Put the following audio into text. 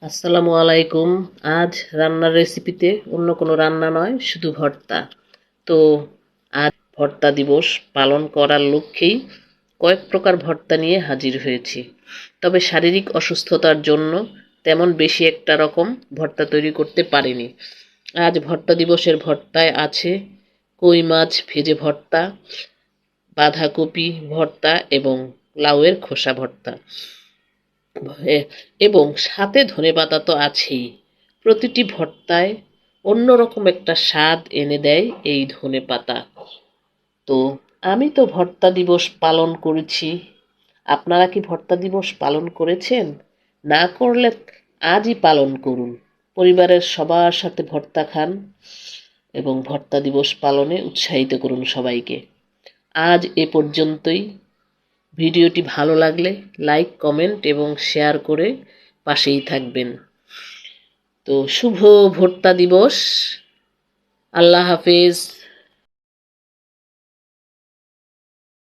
আসসালামু আলাইকুম। আজ রান্নার রেসিপিতে অন্য কোনো রান্না নয়, শুধু ভর্তা। তো আজ ভর্তা দিবস পালন করার লক্ষ্যেই কয়েক প্রকার ভর্তা নিয়ে হাজির হয়েছি। তবে শারীরিক অসুস্থতার জন্য তেমন বেশি একটা রকম ভর্তা তৈরি করতে পারিনি। আজ ভর্তা দিবসের ভর্তায় আছে কই মাছ ভেজে ভর্তা, বাঁধাকপি ভর্তা এবং লাউয়ের খোসা ভর্তা। এ- এবং সাথে ধনেপাতা তো আছেই। প্রতিটি ভর্তায় অন্যরকম একটা স্বাদ এনে দেয় এই ধনেপাতা। তো আমি তো ভর্তা দিবস পালন করেছি। আপনারা কি ভর্তা দিবস পালন করেছেন? না করলে আজই পালন করুন। পরিবারের সবার সাথে ভর্তা খান এবং ভর্তা দিবস পালনে উৎসাহিত করুন সবাইকে। আজ এ পর্যন্তই। ভিডিওটি ভালো লাগলে লাইক, কমেন্ট এবং শেয়ার করে পাশেই থাকবেন। তো শুভ ভোক্তা দিবস। আল্লাহ হাফেজ।